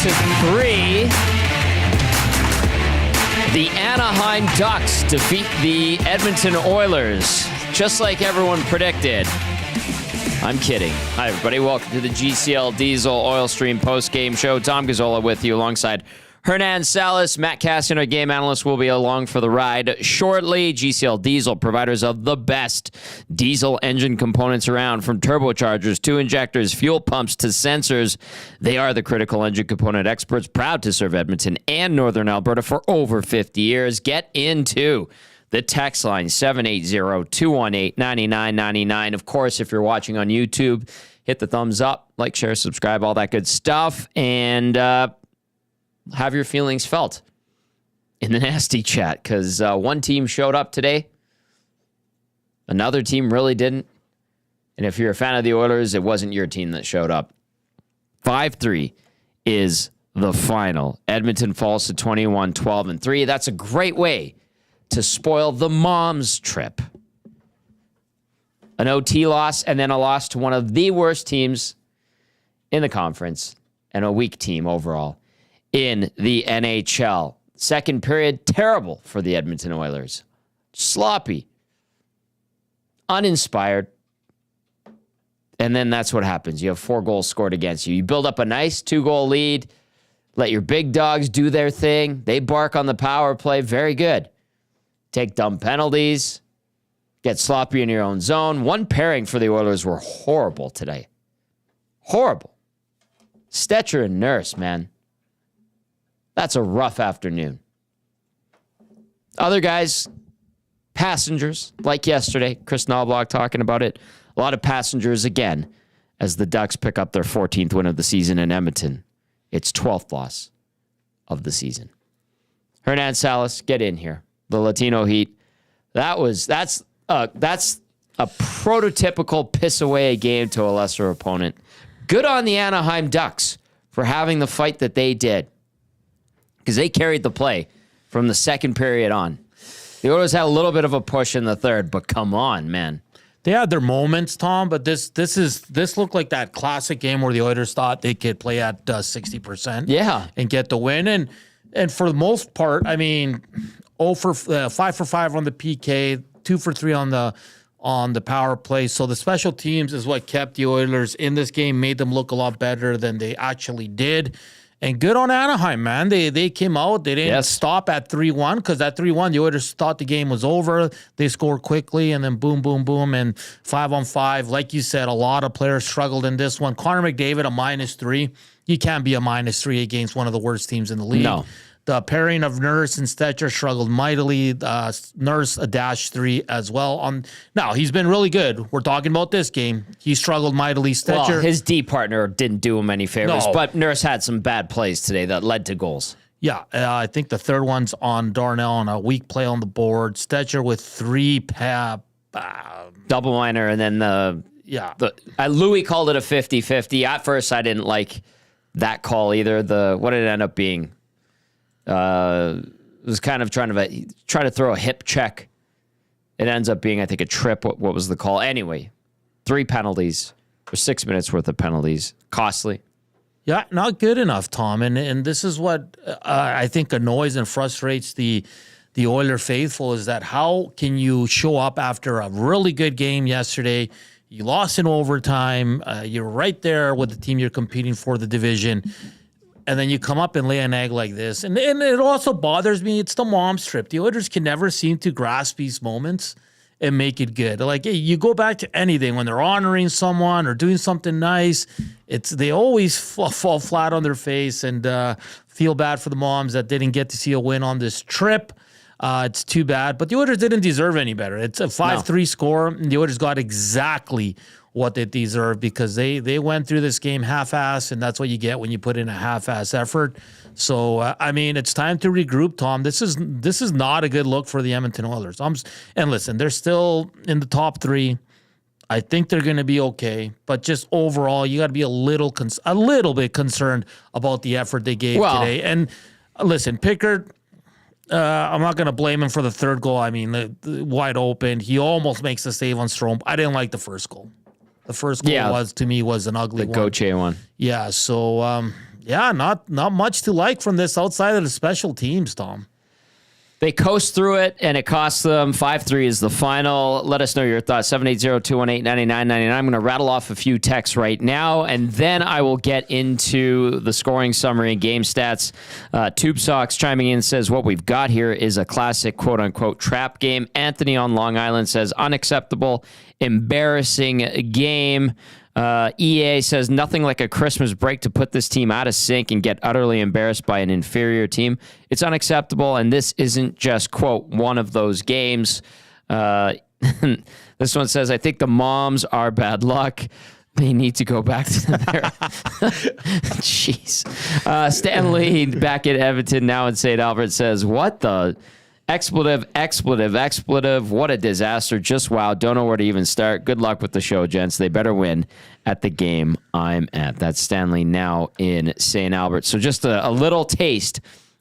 4-3. The Anaheim Ducks defeat the Edmonton Oilers, just like everyone predicted. I'm kidding. Hi, everybody. Welcome to the GCL Diesel Oil Stream post-game show. Tom Gazzola with you alongside Hernan, Salas, Matt Kassian, our game analyst, will be along for the ride shortly. GCL Diesel, providers of the best diesel engine components around, from turbochargers to injectors, fuel pumps to sensors. They are the critical engine component experts, proud to serve Edmonton and Northern Alberta for over 50 years. Get into the text line, 780-218-9999. Of course, if you're watching on YouTube, hit the thumbs up, like, share, subscribe, all that good stuff. And have your feelings felt in the nasty chat, because one team showed up today. Another team really didn't. And if you're a fan of the Oilers, it wasn't your team that showed up. 5-3 is the final. Edmonton falls to 21-12-3. That's a great way to spoil the mom's trip. An OT loss and then a loss to one of the worst teams in the conference and a weak team overall in the NHL. Second period, terrible for the Edmonton Oilers. Sloppy. Uninspired. And then that's what happens. You have 4 goals scored against you. You build up a nice 2-goal lead. Let your big dogs do their thing. They bark on the power play. Very good. Take dumb penalties. Get sloppy in your own zone. One pairing for the Oilers were horrible today. Horrible. Stetcher and Nurse, man. That's a rough afternoon. Other guys, passengers, like yesterday, Kris Knoblauch talking about it. A lot of passengers again as the Ducks pick up their 14th win of the season in Edmonton. It's 12th loss of the season. Hernan, Salas, get in here. The Latino Heat. That's a prototypical piss away a game to a lesser opponent. Good on the Anaheim Ducks for having the fight that they did, because they carried the play from the second period on. The Oilers had a little bit of a push in the third, but come on, man. They had their moments, Tom, but this looked like that classic game where the Oilers thought they could play at 60%, and get the win. And for the most part, I mean, 5 for 5 on the PK, 2 for 3 on the power play. So the special teams is what kept the Oilers in this game, made them look a lot better than they actually did. And good on Anaheim, man. They came out. They didn't stop at 3-1, because at 3-1, the Oilers thought the game was over. They scored quickly, and then boom, boom, boom, and 5-on-5. Like you said, a lot of players struggled in this one. Connor McDavid, a -3. You can't be a -3 against one of the worst teams in the league. No. The pairing of Nurse and Stetcher struggled mightily. Nurse, a -3 as well. Now, he's been really good. We're talking about this game. He struggled mightily. Stetcher. Well, his D partner didn't do him any favors, but Nurse had some bad plays today that led to goals. Yeah, I think the third one's on Darnell on a weak play on the board. Stetcher with 3 double minor, and then Louis called it a 50-50. At first, I didn't like that call either. What did it end up being? It was kind of trying to throw a hip check. It ends up being, I think, a trip. What was the call? Anyway, 3 penalties for 6 minutes worth of penalties. Costly. Yeah, not good enough, Tom. And this is what I think annoys and frustrates the Oiler faithful, is that how can you show up after a really good game yesterday? You lost in overtime. You're right there with the team you're competing for the division. And then you come up and lay an egg like this. And it also bothers me. It's the mom's trip. The Oilers can never seem to grasp these moments and make it good. Like, hey, you go back to anything when they're honoring someone or doing something nice. They always fall flat on their face, and feel bad for the moms that didn't get to see a win on this trip. It's too bad. But the Oilers didn't deserve any better. It's a 5-3 score, and the Oilers got exactly what they deserve, because they went through this game half-ass, and that's what you get when you put in a half-ass effort. So, I mean, it's time to regroup, Tom. This is not a good look for the Edmonton Oilers. And listen, they're still in the top 3. I think they're going to be okay, but just overall, you got to be a little bit concerned about the effort they gave today. And listen, Pickard, I'm not going to blame him for the third goal. I mean, the wide open, he almost makes the save on Strome. I didn't like the first goal. The first goal was an ugly one. The Gauthier one. Yeah, so Yeah, not much to like from this outside of the special teams, Tom. They coast through it, and it costs them 5-3 is the final. Let us know your thoughts, 780-218-9999. I'm going to rattle off a few texts right now, and then I will get into the scoring summary and game stats. Tube Socks chiming in says, what we've got here is a classic quote-unquote trap game. Anthony on Long Island says, unacceptable, embarrassing game. EA says nothing like a Christmas break to put this team out of sync and get utterly embarrassed by an inferior team. It's unacceptable, and this isn't just, quote, one of those games. This one says, I think the moms are bad luck. They need to go back to their... Jeez. Stanley back at Edmonton now in St. Albert says, what the... Expletive. What a disaster. Just wow. Don't know where to even start. Good luck with the show, gents. They better win at the game I'm at. That's Stanley now in St. Albert. So just a little taste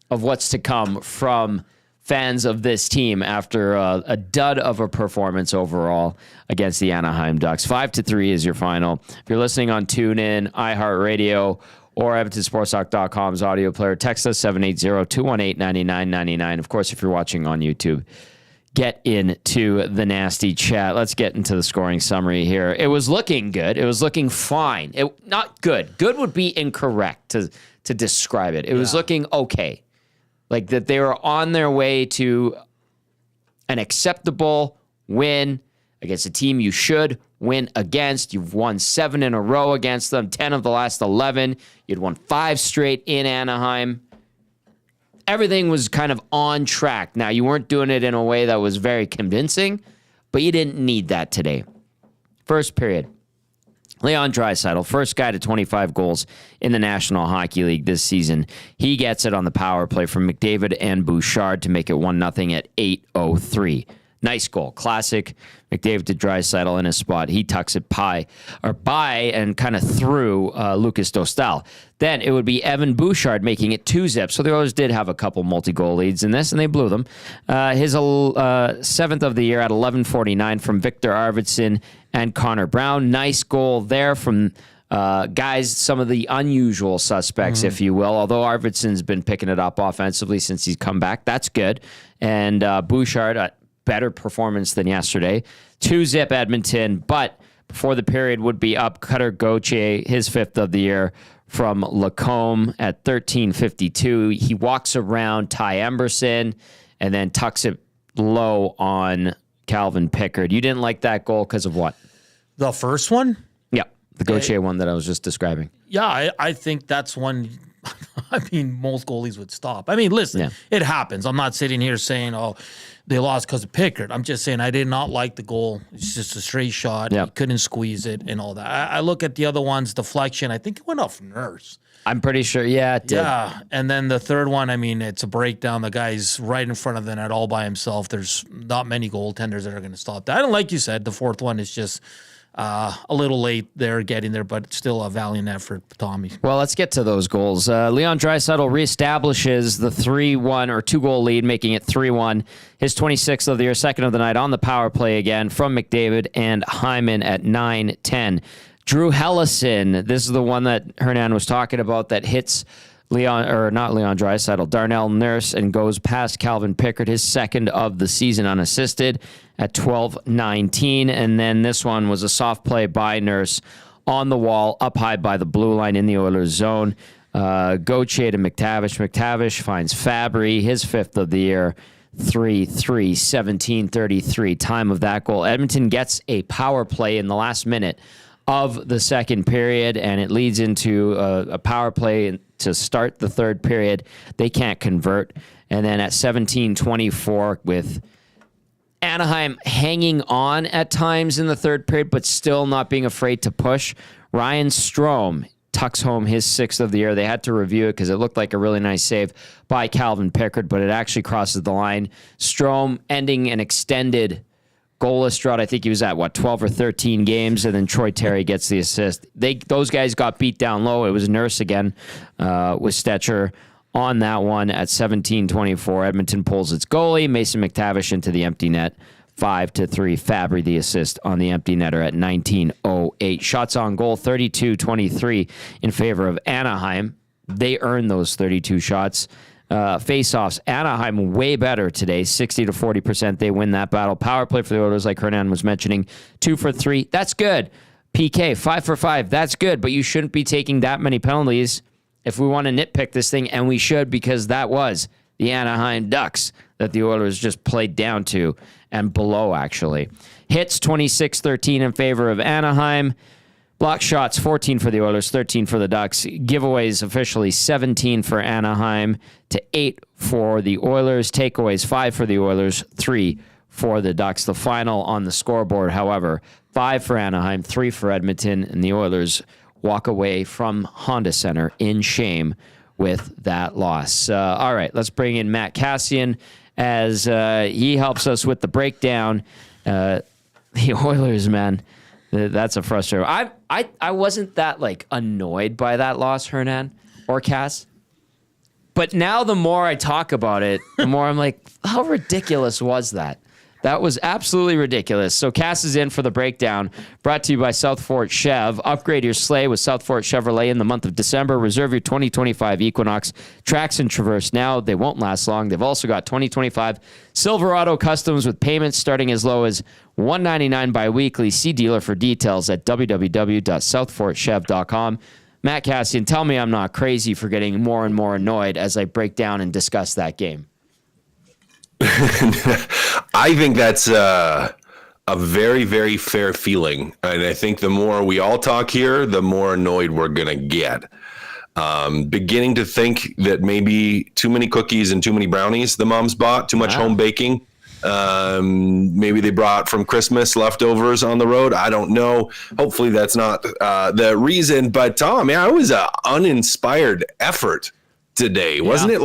of what's to come from fans of this team after a dud of a performance overall against the Anaheim Ducks. 5-3 is your final. If you're listening on TuneIn, iHeartRadio, or EdmontonSportsTalk.com's audio player, text us 780-218-9999. Of course, if you're watching on YouTube, get into the nasty chat. Let's get into the scoring summary here. It was looking good. It was looking fine. Not good. Good would be incorrect to describe it. It was looking okay. Like that they were on their way to an acceptable win against a team you should win against. You've won 7 in a row against them, 10 of the last 11. You'd won 5 straight in Anaheim. Everything was kind of on track. Now, you weren't doing it in a way that was very convincing, but you didn't need that today. First period. Leon Draisaitl, first guy to 25 goals in the National Hockey League this season. He gets it on the power play from McDavid and Bouchard to make it 1-0 at 8:03. Nice goal. Classic McDavid to Draisaitl in his spot. He tucks it by and kind of through Lucas Dostal. Then it would be Evan Bouchard making it 2-0. So the Oilers did have a couple multi-goal leads in this, and they blew them. His 7th of the year at 11:49 from Victor Arvidsson and Connor Brown. Nice goal there from guys, some of the unusual suspects, if you will, although Arvidsson's been picking it up offensively since he's come back. That's good. And Bouchard, better performance than yesterday. 2-0 Edmonton, but before the period would be up, Cutter Gauthier, his 5th of the year from Lacombe at 13:52. He walks around Ty Emberson and then tucks it low on Calvin Pickard. You didn't like that goal because of what? The first one? Yeah, the Gauthier one that I was just describing. Yeah, I think that's one... I mean, most goalies would stop. I mean, listen, It happens. I'm not sitting here saying, oh, they lost because of Pickard. I'm just saying I did not like the goal. It's just a straight shot. He couldn't squeeze it and all that. I look at the other ones, deflection. I think it went off Nurse. I'm pretty sure. Yeah, it did. Yeah, and then the third one, I mean, it's a breakdown. The guy's right in front of the net all by himself. There's not many goaltenders that are going to stop that. And like you said, the fourth one is just... a little late there getting there, but still a valiant effort, Tommy. Well, let's get to those goals. Leon Draisaitl reestablishes the 3-1 or 2-goal lead, making it 3-1. His 26th of the year, 2nd of the night on the power play again from McDavid and Hyman at 9:10. Drew Hellison, this is the one that Hernan was talking about that hits Darnell Nurse and goes past Calvin Pickard, his 2nd of the season unassisted at 12:19. And then this one was a soft play by Nurse on the wall, up high by the blue line in the Oilers zone. Gauthier to McTavish. McTavish finds Fabry, his 5th of the year, 3-3, 17:33. Time of that goal. Edmonton gets a power play in the last minute of the second period, and it leads into a power play to start the third period. They can't convert. And then at 17:24, with Anaheim hanging on at times in the third period, but still not being afraid to push, Ryan Strome tucks home his 6th of the year. They had to review it because it looked like a really nice save by Calvin Pickard, but it actually crosses the line. Strome ending an extended goalless drought. I think he was at 12 or 13 games, and then Troy Terry gets the assist. Those guys got beat down low. It was Nurse again with Stetcher on that one at 17:24. Edmonton pulls its goalie, Mason McTavish into the empty net, 5-3. Fabry the assist on the empty netter at 19:08. Shots on goal 32-23 in favor of Anaheim. They earned those 32 shots. Face-offs, Anaheim way better today, 60 to 40%. They win that battle. Power play for the Oilers, like Hernan was mentioning, 2 for 3. That's good. PK, 5 for 5. That's good, but you shouldn't be taking that many penalties if we want to nitpick this thing, and we should, because that was the Anaheim Ducks that the Oilers just played down to and below, actually. Hits, 26-13 in favor of Anaheim. Block shots, 14 for the Oilers, 13 for the Ducks. Giveaways officially 17 for Anaheim to 8 for the Oilers. Takeaways, 5 for the Oilers, 3 for the Ducks. The final on the scoreboard, however, 5 for Anaheim, 3 for Edmonton, and the Oilers walk away from Honda Center in shame with that loss. All right, let's bring in Matt Kassian as he helps us with the breakdown. The Oilers, man. That's a frustrating. I wasn't that annoyed by that loss, Hernan or Cass. But now the more I talk about it, the more I'm like, how ridiculous was that? That was absolutely ridiculous. So Cass is in for the breakdown, brought to you by South Fort Chev. Upgrade your sleigh with South Fort Chevrolet in the month of December. Reserve your 2025 Equinox. Trax and Traverse now. They won't last long. They've also got 2025 Silverado Customs with payments starting as low as $199 bi-weekly. See dealer for details at www.southfortchev.com. Matt Kassian, tell me I'm not crazy for getting more and more annoyed as I break down and discuss that game. I think that's a very, very fair feeling. And I think the more we all talk here, the more annoyed we're going to get. Beginning to think that maybe too many cookies and too many brownies the moms bought, too much home baking. Maybe they brought from Christmas leftovers on the road. I don't know. Hopefully that's not the reason. But Tom, it was an uninspired effort today. Wasn't it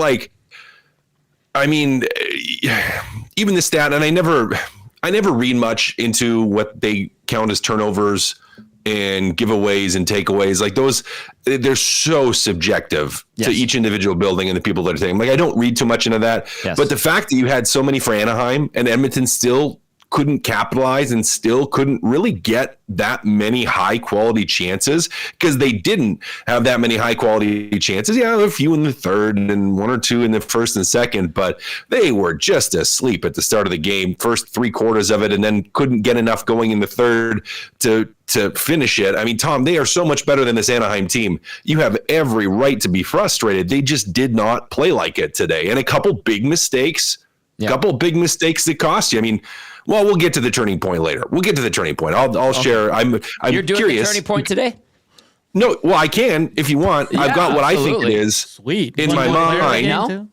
even the stat, and I never read much into what they count as turnovers and giveaways and takeaways. Like those, they're so subjective to each individual building and the people that are taking. I don't read too much into that. Yes. But the fact that you had so many for Anaheim and Edmonton still couldn't capitalize and still couldn't really get that many high quality chances, because they didn't have that many high quality chances. Yeah, a few in the third and 1 or 2 in the first and second, but they were just asleep at the start of the game, first 3 quarters of it, and then couldn't get enough going in the third to finish it. I mean, Tom, they are so much better than this Anaheim team. You have every right to be frustrated. They just did not play like it today. And a couple big mistakes that cost you. I mean, well, we'll get to the turning point later. We'll get to the turning point. I'll share. I'm You're doing curious. The turning point today? No, well, I can if you want. I've got what absolutely. I think it is. Sweet. In my mind.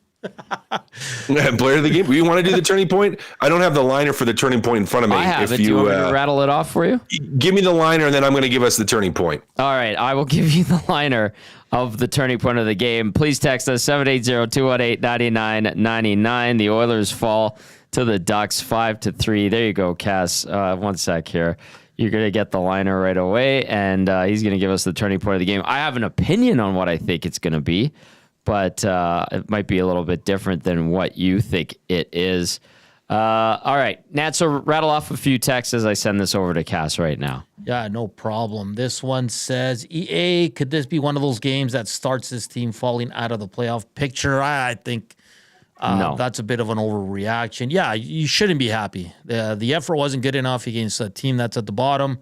Player of the game. You want to do the turning point? I don't have the liner for the turning point in front of me. I have it. Do you want me to rattle it off for you? Give me the liner, and then I'm going to give us the turning point. All right. I will give you the liner of the turning point of the game. Please text us 780-218-9999. The Oilers fall to the Ducks 5-3. There you go, Cass. 1 sec here. You're going to get the liner right away, and he's going to give us the turning point of the game. I have an opinion on what I think it's going to be, but it might be a little bit different than what you think it is. All right, Nat, so rattle off a few texts as I send this over to Cass right now. Yeah, no problem. This one says, EA, could this be one of those games that starts this team falling out of the playoff picture? I think no. That's a bit of an overreaction. Yeah, you shouldn't be happy. The effort wasn't good enough against a team that's at the bottom.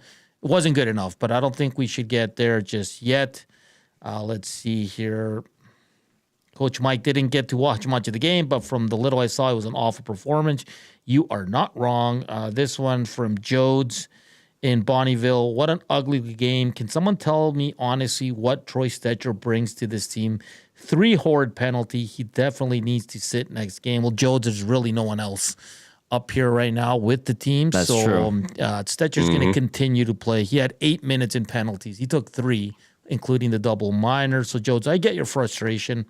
It wasn't good enough, but I don't think we should get there just yet. Let's see here. Coach Mike didn't get to watch much of the game, but from the little I saw, it was an awful performance. You are not wrong. This one from Jodes in Bonnyville. What an ugly game. Can someone tell me honestly what Troy Stecher brings to this team? 3 horrid penalty. He definitely needs to sit next game. Well, Jodes, there's really no one else up here right now with the team. That's true. Stecher's going to continue to play. He had 8 minutes in penalties. He took 3, including the double minor. So, Jodes, I get your frustration.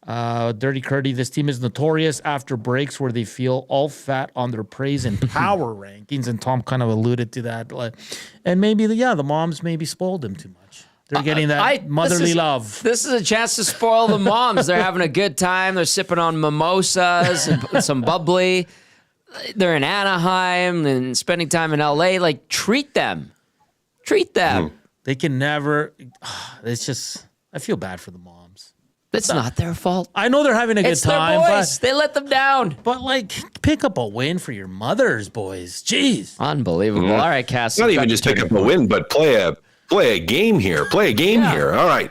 Dirty Curdy, this team is notorious after breaks where they feel all fat on their praise and power rankings, and Tom kind of alluded to that. And maybe, the moms maybe spoiled them too much. They're getting that motherly love. This is a chance to spoil the moms. They're having a good time. They're sipping on mimosas and some bubbly. They're in Anaheim and spending time in LA. Treat them. Treat them. They can never. It's just, I feel bad for the moms. It's not their fault. I know they're having a good time. Their boys. They let them down. But like, pick up a win for your mothers, boys. Jeez. Unbelievable. All right, Cass. Not even just pick up a win, but play a game here. Play a game here. All right.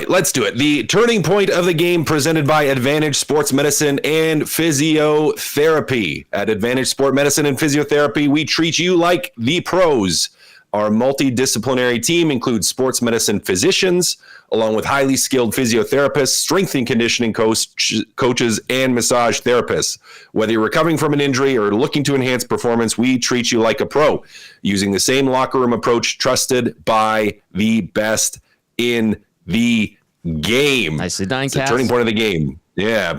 Let's do it. The turning point of the game presented by Advantage Sports Medicine and Physiotherapy. At Advantage Sport Medicine and Physiotherapy, we treat you like the pros. Our multidisciplinary team includes sports medicine physicians, along with highly skilled physiotherapists, strength and conditioning coaches, and massage therapists. Whether you're recovering from an injury or looking to enhance performance, we treat you like a pro, using the same locker room approach trusted by the best in the game. Nicely done, Cass. The turning point of the game. Yeah.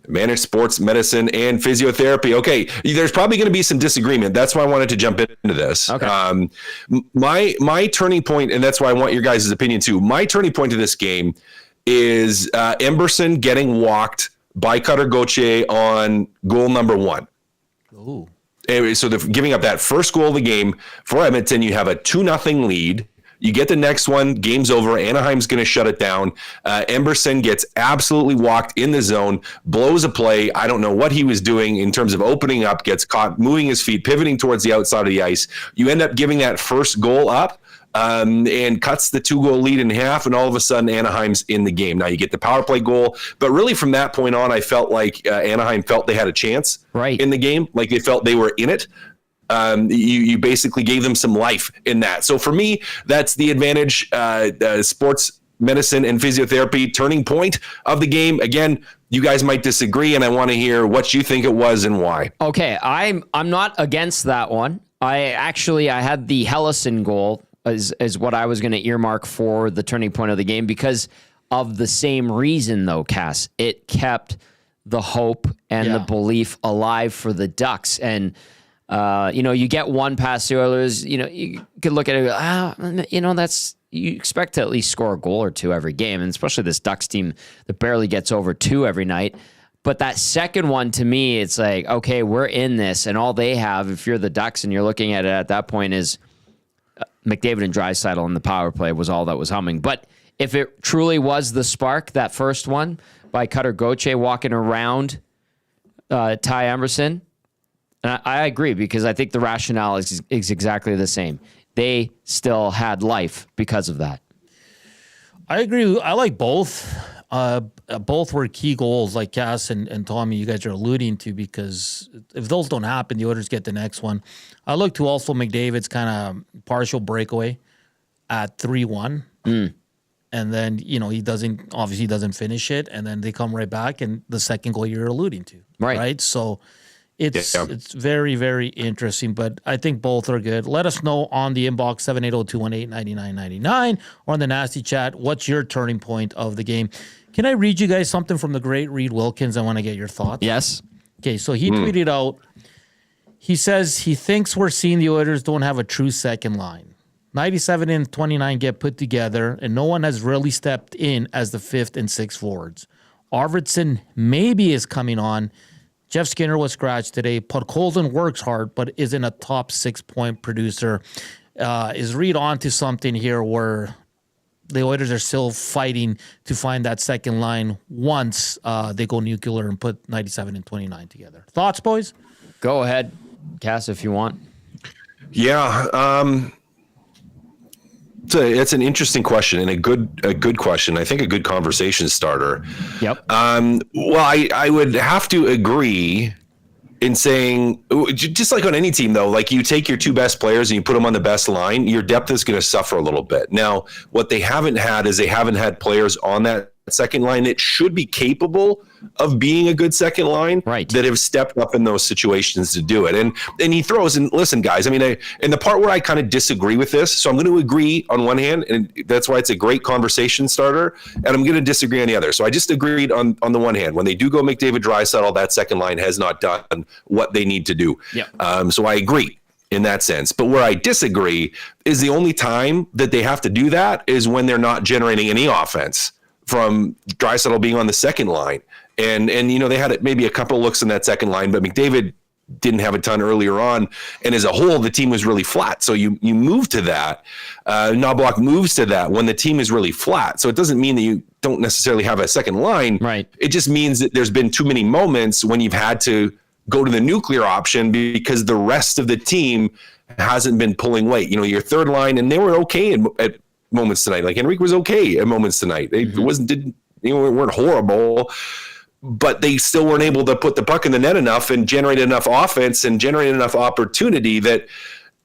Managed sports medicine and physiotherapy. Okay, there's probably going to be some disagreement. That's why I wanted to jump into this. Okay. My turning point, and that's why I want your guys' opinion too. My turning point to this game is Emberson getting walked by Cutter Gauthier on goal number 1. Ooh. So they're giving up that first goal of the game for Edmonton. You have a 2-0 lead. You get the next one, game's over. Anaheim's going to shut it down. Emberson gets absolutely walked in the zone, blows a play. I don't know what he was doing in terms of opening up, gets caught moving his feet, pivoting towards the outside of the ice. You end up giving that first goal up and cuts the 2-goal lead in half, and all of a sudden Anaheim's in the game. Now you get the power play goal, but really from that point on, I felt like Anaheim felt they had a chance in the game, like they felt they were in it. You basically gave them some life in that. So for me, that's the Advantage sports medicine and physiotherapy turning point of the game. Again, you guys might disagree, and I want to hear what you think it was and why. Okay, I'm not against that one. I had the Hellison goal as what I was going to earmark for the turning point of the game because of the same reason, though, Cass. It kept the hope and the belief alive for the Ducks. And you get one past the Oilers, you could look at it and go, you expect to at least score a goal or two every game, and especially this Ducks team that barely gets over 2 every night. But that second one, to me, it's like, okay, we're in this, and all they have, if you're the Ducks and you're looking at it at that point, is McDavid and Draisaitl in the power play was all that was humming. But if it truly was the spark, that first one by Cutter Gauthier walking around Ty Emberson, and I agree, because I think the rationale is exactly the same. They still had life because of that. I agree. I like both. Both were key goals, like Cass and Tommy, you guys are alluding to, because if those don't happen, the Oilers get the next one. I look to also McDavid's kind of partial breakaway at 3-1. And then, he doesn't finish it. And then they come right back, and the second goal you're alluding to. Right? So it's very, very interesting, but I think both are good. Let us know on the inbox, 780-218-9999, or on the nasty chat, what's your turning point of the game? Can I read you guys something from the great Reed Wilkins? I want to get your thoughts. Yes. Okay, so he tweeted out, he says he thinks we're seeing the Oilers don't have a true second line. 97 and 29 get put together, and no one has really stepped in as the 5th and 6th forwards. Arvidsson maybe is coming on. Jeff Skinner was scratched today. Podkolzin works hard, but isn't a top 6-point producer. Is Reed on to something here where the Oilers are still fighting to find that second line once they go nuclear and put 97 and 29 together? Thoughts, boys? Go ahead, Cass, if you want. Yeah, it's an interesting question and a good question. I think a good conversation starter. Yep. Well, I would have to agree in saying, just like on any team, though, like you take your 2 best players and you put them on the best line, your depth is going to suffer a little bit. Now, what they haven't had is they haven't had players on that second line that should be capable of being a good second line, that have stepped up in those situations to do it. And he throws in, listen, guys, I mean, and the part where I kind of disagree with this, so I'm going to agree on one hand, and that's why it's a great conversation starter, and I'm going to disagree on the other. So I just agreed on the one hand, when they do go McDavid, Draisaitl, that second line has not done what they need to do. So I agree in that sense. But where I disagree is the only time that they have to do that is when they're not generating any offense from Draisaitl being on the second line. And they had maybe a couple of looks in that second line, but McDavid didn't have a ton earlier on. And as a whole, the team was really flat. So you move to that. Knoblauch moves to that when the team is really flat. So it doesn't mean that you don't necessarily have a second line. Right. It just means that there's been too many moments when you've had to go to the nuclear option because the rest of the team hasn't been pulling weight. Your third line, and they were okay at moments tonight. Like Henrique was okay at moments tonight. They weren't horrible, but they still weren't able to put the puck in the net enough and generate enough offense and generate enough opportunity that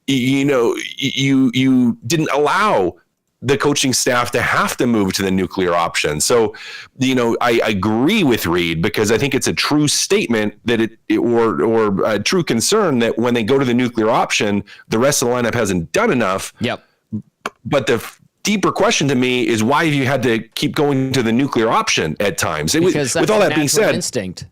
you didn't allow the coaching staff to have to move to the nuclear option. So, I agree with Reed because I think it's a true statement that or a true concern that when they go to the nuclear option, the rest of the lineup hasn't done enough. Yep. But the deeper question to me is why have you had to keep going to the nuclear option at times? Because with all that being said, instinct,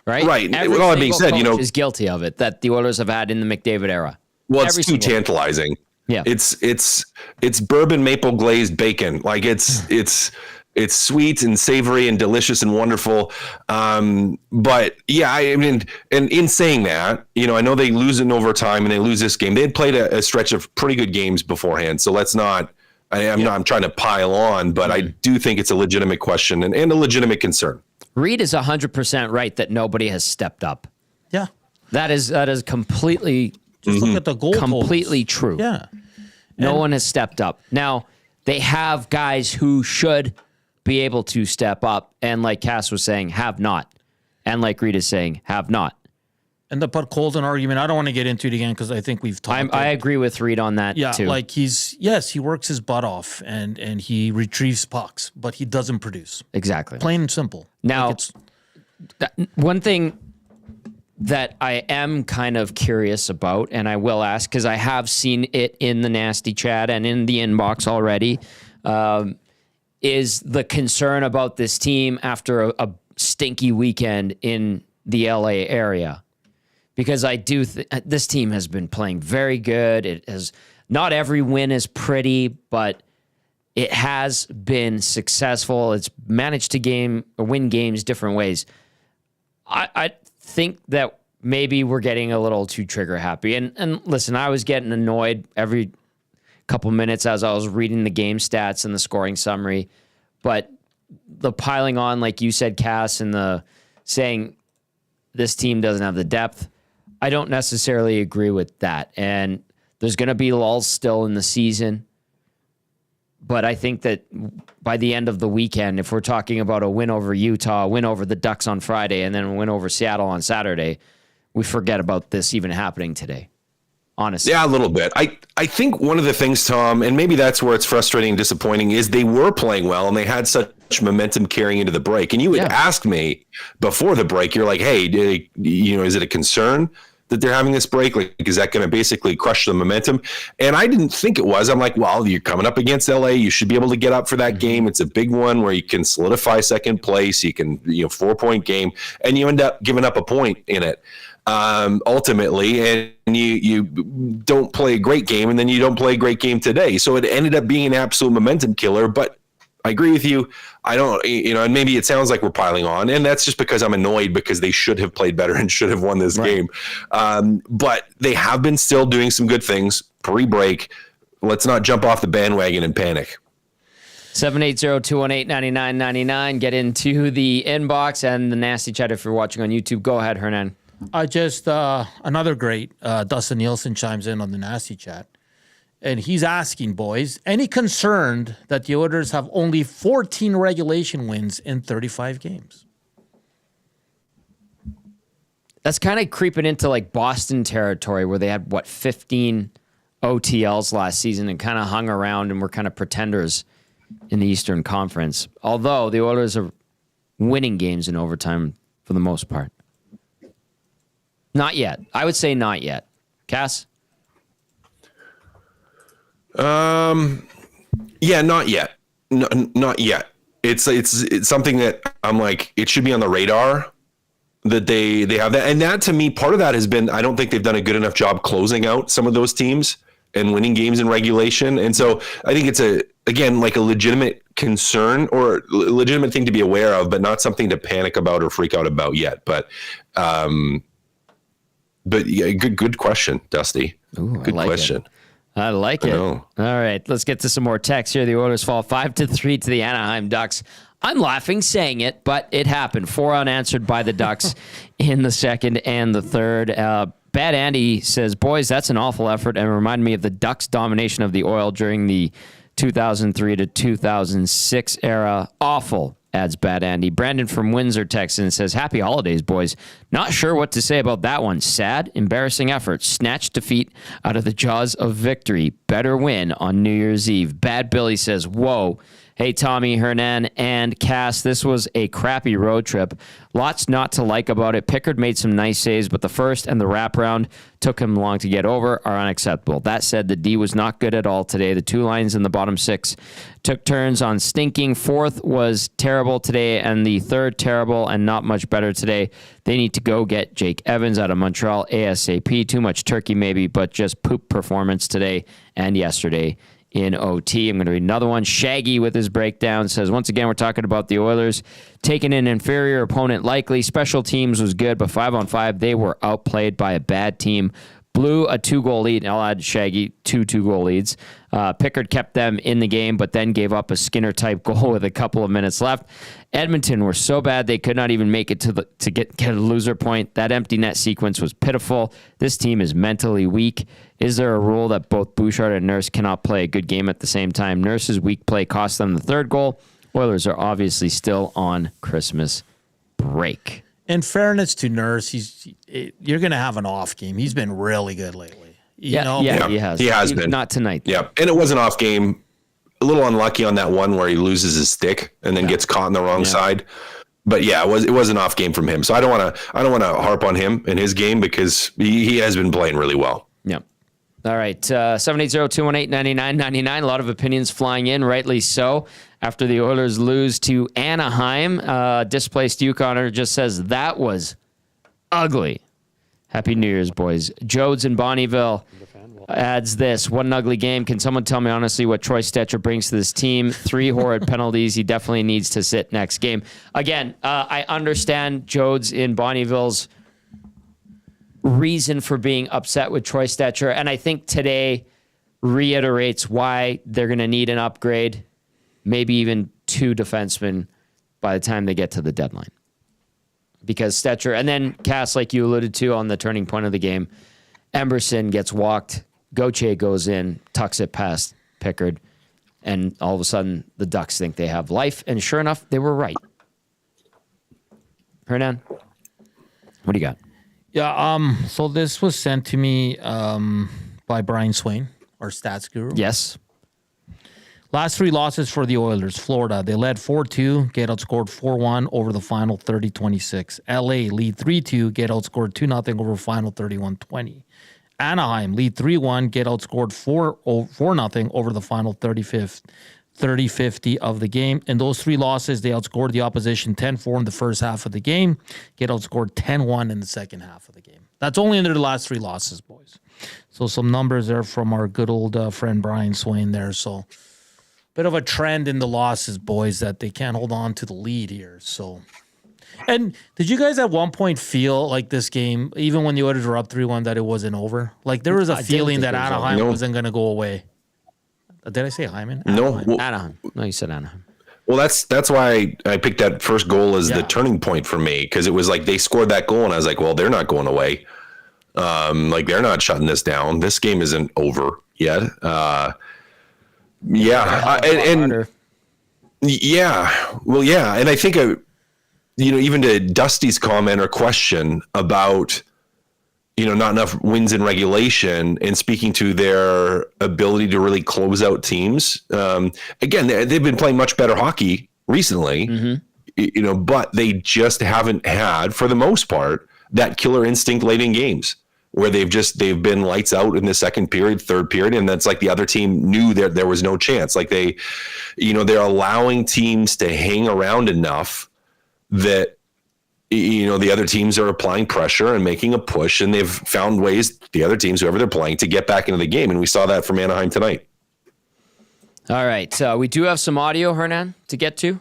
right? Right. Every with all that being said, is guilty of it that the Oilers have had in the McDavid era. Well, it's too tantalizing. Yeah. It's bourbon maple glazed bacon. Like it's sweet and savory and delicious and wonderful. But yeah, I mean, and in saying that, I know they lose in overtime and they lose this game. They had played a stretch of pretty good games beforehand. So let's not, I'm trying to pile on, but I do think it's a legitimate question and a legitimate concern. Reed is 100% right that nobody has stepped up. Yeah. That is completely just look at the goal completely true. Yeah. No one has stepped up. Now, they have guys who should be able to step up, and like Kass was saying, have not. And like Reed is saying, have not. And the put Colton argument, I don't want to get into it again because I think we've talked. I agree with Reed on that too. Yeah, like he works his butt off and he retrieves pucks, but he doesn't produce. Exactly. Plain and simple. Now, one thing that I am kind of curious about, and I will ask because I have seen it in the nasty chat and in the inbox already, is the concern about this team after a stinky weekend in the LA area. Because I do this team has been playing very good. It has not every win is pretty, but it has been successful. It's managed to win games different ways. I think that maybe we're getting a little too trigger happy. And listen, I was getting annoyed every couple minutes as I was reading the game stats and the scoring summary. But the piling on, like you said, Kass, and the saying this team doesn't have the depth, I don't necessarily agree with that. And there's going to be lulls still in the season. But I think that by the end of the weekend, if we're talking about a win over Utah, a win over the Ducks on Friday, and then a win over Seattle on Saturday, we forget about this even happening today. Honestly. Yeah, a little bit. I think one of the ththings, Tom, and maybe that's where it's frustrating and disappointing, is they were playing well and they had such momentum carrying into the break. And you had asked me before the break, you're like, hey, is it a concern that they're having this break? Like, is that going to basically crush the momentum? And I didn't think it was. I'm like, well, you're coming up against LA. You should be able to get up for that game. It's a big one where you can solidify second place. You can, 4-point game, and you end up giving up a point in it. Ultimately, and you don't play a great game, and then you don't play a great game today. So it ended up being an absolute momentum killer. But I agree with you. I don't, and maybe it sounds like we're piling on, and that's just because I'm annoyed because they should have played better and should have won this game. But they have been still doing some good things pre-break. Let's not jump off the bandwagon and panic. 780-218-9999. Get into the inbox and the nasty chat if you're watching on YouTube. Go ahead, Hernan. I just, another great, Dustin Nielsen chimes in on the nasty chat. And he's asking, boys, any concerned that the Oilers have only 14 regulation wins in 35 games? That's kind of creeping into like Boston territory where they had, 15 OTLs last season and kind of hung around and were kind of pretenders in the Eastern Conference. Although the Oilers are winning games in overtime for the most part. Not yet. I would say not yet. Kass? Yeah, not yet. Not yet. It's something that I'm like, it should be on the radar that they have that. And that, to me, part of that has been, I don't think they've done a good enough job closing out some of those teams and winning games in regulation. And so I think it's again, like a legitimate concern or legitimate thing to be aware of, but not something to panic about or freak out about yet. But, But yeah, good question, Dusty. Ooh, good like question. I like it. All right, let's get to some more text here. The Oilers fall 5-3 to the Anaheim Ducks. I'm laughing saying it, but it happened. 4 unanswered by the Ducks in the second and the third. Bad Andy says, boys, that's an awful effort and reminded me of the Ducks' domination of the Oil during the 2003 to 2006 era. Awful, adds Bad Andy. Brandon from Windsor texts and says, happy holidays, boys. Not sure what to say about that one. Sad, embarrassing effort. Snatched defeat out of the jaws of victory. Better win on New Year's Eve. Bad Billy says, whoa. Hey, Tommy, Hernan, and Kass, this was a crappy road trip. Lots not to like about it. Pickard made some nice saves, but the first and the wraparound took him long to get over are unacceptable. That said, the D was not good at all today. The 2 lines in the bottom 6 took turns on stinking. 4th was terrible today, and the 3rd terrible and not much better today. They need to go get Jake Evans out of Montreal ASAP. Too much turkey maybe, but just poop performance today and yesterday in OT. I'm going to read another one. Shaggy with his breakdown says, once again, we're talking about the Oilers taking an inferior opponent likely. Special teams was good, but 5-on-5, they were outplayed by a bad team. Blew a 2-goal lead. I'll add Shaggy 2-goal leads. Pickard kept them in the game, but then gave up a Skinner-type goal with a couple of minutes left. Edmonton were so bad they could not even make it to get a loser point. That empty net sequence was pitiful. This team is mentally weak. Is there a rule that both Bouchard and Nurse cannot play a good game at the same time? Nurse's weak play cost them the 3rd goal. Oilers are obviously still on Christmas break. In fairness to Nurse, you're going to have an off game. He's been really good lately. He has. He has been. Not tonight. Yeah, and it was an off game. A little unlucky on that one where he loses his stick and then gets caught on the wrong side. But yeah, it was an off game from him. So I don't want to harp on him in his game because he has been playing really well. Yep. All right, 780-218-9999. A lot of opinions flying in, rightly so. After the Oilers lose to Anaheim, displaced Yukoner just says, that was ugly. Happy New Year's, boys. Jodes in Bonnyville adds this. What an ugly game. Can someone tell me honestly what Troy Stecher brings to this team? 3 horrid penalties. He definitely needs to sit next game. Again, I understand Jodes in Bonnyville's reason for being upset with Troy Stecher, and I think today reiterates why they're going to need an upgrade, maybe even 2 defensemen by the time they get to the deadline. Because Stecher, and then Kass, like you alluded to on the turning point of the game, Emberson gets walked, Gauthier goes in, tucks it past Pickard, and all of a sudden the Ducks think they have life, and sure enough, they were right. Hernan, what do you got? Yeah, so this was sent to me by Brian Swain, our stats guru. Yes. Last 3 losses for the Oilers. Florida, they led 4-2, get outscored 4-1 over the final 30-26. LA lead 3-2, get outscored 2-0 over final 31-20. Anaheim lead 3-1, get outscored 4-0 over the final 30-50 of the game. In those 3 losses, they outscored the opposition 10-4 in the first half of the game, get outscored 10-1 in the second half of the game. That's only in their last 3 losses, boys. So some numbers there from our good old friend Brian Swain there. So bit of a trend in the losses, boys, that they can't hold on to the lead here. So, and did you guys at one point feel like this game, even when the Oilers were up 3-1, that it wasn't over? Like there was a feeling that Anaheim wasn't going to go away. Did I say Hyman? No. Anaheim. No, you said Anaheim. Well, that's why I picked that first goal as the turning point for me, because it was like they scored that goal and I was like, well, they're not going away. Like they're not shutting this down. This game isn't over yet. And I think even to Dusty's comment or question about not enough wins in regulation and speaking to their ability to really close out teams. Again, they've been playing much better hockey recently, but they just haven't had, for the most part, that killer instinct late in games where they've been lights out in the second period, third period. And that's like the other team knew that there was no chance. Like they're allowing teams to hang around enough that, the other teams are applying pressure and making a push, and they've found ways, the other teams, whoever they're playing, to get back into the game. And we saw that from Anaheim tonight. All right. We do have some audio, Hernan, to get to.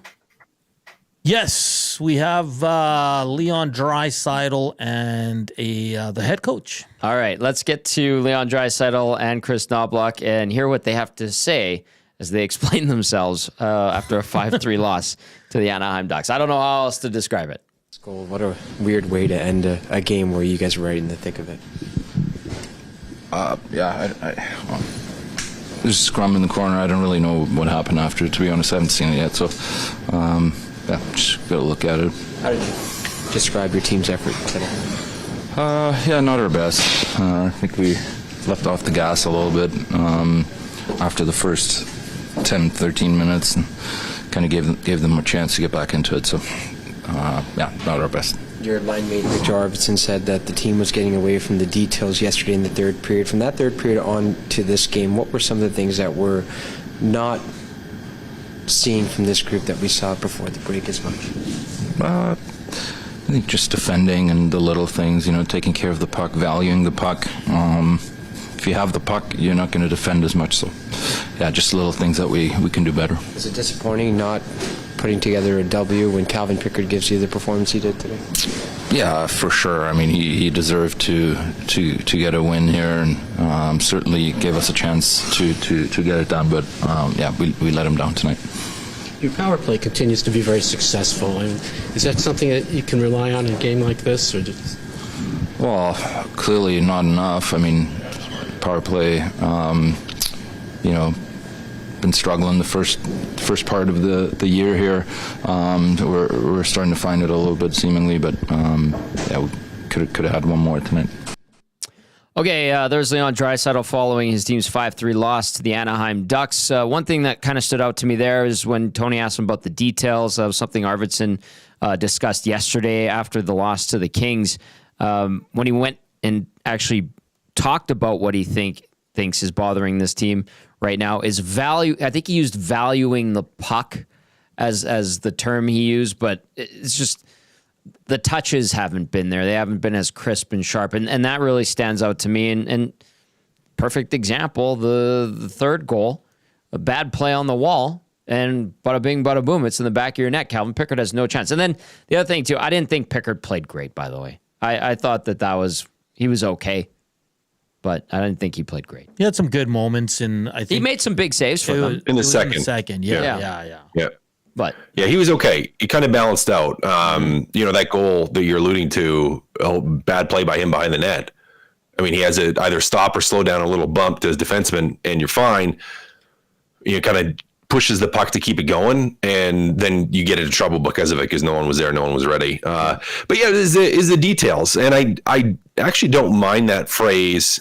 Yes, we have Leon Draisaitl and the head coach. All right, let's get to Leon Draisaitl and Kris Knoblauch and hear what they have to say as they explain themselves after a 5-3 loss to the Anaheim Ducks. I don't know how else to describe it. What a weird way to end a game where you guys were right in the thick of it. There's a scrum in the corner. I don't really know what happened after, to be honest. I haven't seen it yet, so just got to look at it. How did you describe your team's effort today? Not our best. I think we left off the gas a little bit after the first 10, 13 minutes and kind of gave them a chance to get back into it, so not our best. Your line mate, Victor Arvidsson, said that the team was getting away from the details yesterday in the third period. From that third period on to this game, what were some of the things that we're not seeing from this group that we saw before the break as much? I think just defending and the little things, taking care of the puck, valuing the puck. If you have the puck, you're not going to defend as much. So, just little things that we can do better. Is it disappointing not putting together a W when Calvin Pickard gives you the performance he did today? Yeah, for sure. I mean, he deserved to get a win here, and certainly gave us a chance to get it done. But we let him down tonight. Your power play continues to be very successful. And is that something that you can rely on in a game like this, or just? Well, clearly not enough. I mean, power play, been struggling the first part of the year here. We're starting to find it a little bit seemingly, but we could have had one more tonight. Okay, there's Leon Draisaitl following his team's 5-3 loss to the Anaheim Ducks. One thing that kind of stood out to me there is when Tony asked him about the details of something Arvidsson discussed yesterday after the loss to the Kings. When he went and actually talked about what he thinks is bothering this team right now is value. I think he used valuing the puck as the term he used, but it's just the touches haven't been there. They haven't been as crisp and sharp, and that really stands out to me. And perfect example, the third goal, a bad play on the wall, and bada bing, bada boom, it's in the back of your net. Calvin Pickard has no chance. And then the other thing too, I didn't think Pickard played great, by the way. I thought he was okay, but I didn't think he played great. He had some good moments, and I think he made some big saves for them. In the second. Yeah. But he was okay. He kind of balanced out. That goal that you're alluding to, bad play by him behind the net. I mean, he has to either stop or slow down a little bump to his defenseman, and you're fine. Kind of pushes the puck to keep it going, and then you get into trouble because of it, because no one was there, no one was ready. But yeah, is the details, and I actually don't mind that phrase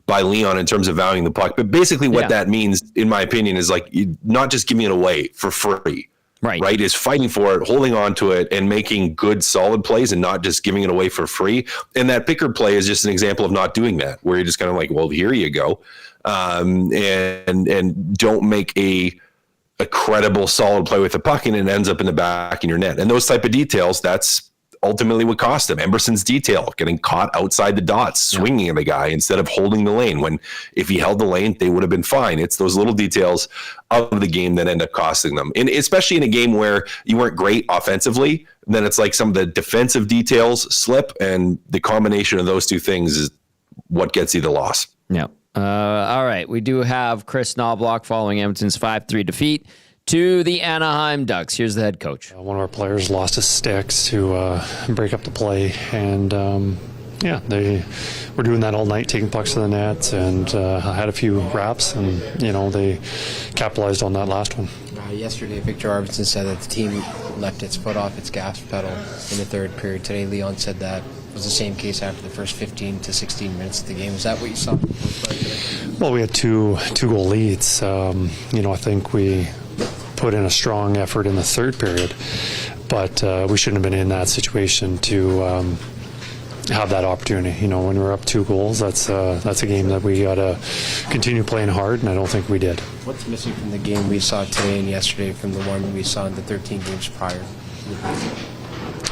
by Leon in terms of valuing the puck. But basically, what that means, in my opinion, is like not just giving it away for free. Right, is fighting for it, holding on to it, and making good, solid plays, and not just giving it away for free. And that Pickard play is just an example of not doing that, where you're just kind of like, well, here you go, and don't make a credible, solid play with the puck, and it ends up in the back in your net. And those type of details, that's ultimately what cost him. Emerson's detail, getting caught outside the dots, swinging at the guy instead of holding the lane, when if he held the lane, they would have been fine. It's those little details of the game that end up costing them. And especially in a game where you weren't great offensively, then it's like some of the defensive details slip, and the combination of those two things is what gets you the loss. Yeah. All right. We do have Kris Knoblauch following Edmonton's 5-3 defeat to the Anaheim Ducks. Here's the head coach. One of our players lost his sticks to break up the play, and they were doing that all night, taking pucks to the net, and had a few wraps, and they capitalized on that last one. Yesterday, Victor Arvidsson said that the team left its foot off its gas pedal in the third period. Today, Leon said that was the same case after the first 15 to 16 minutes of the game. Is that what you saw? Well, we had two goal leads. I think we put in a strong effort in the third period, but we shouldn't have been in that situation to have that opportunity. When we're up 2 goals, that's a game that we got to continue playing hard, and I don't think we did. What's missing from the game we saw today and yesterday from the one we saw in the 13 games prior?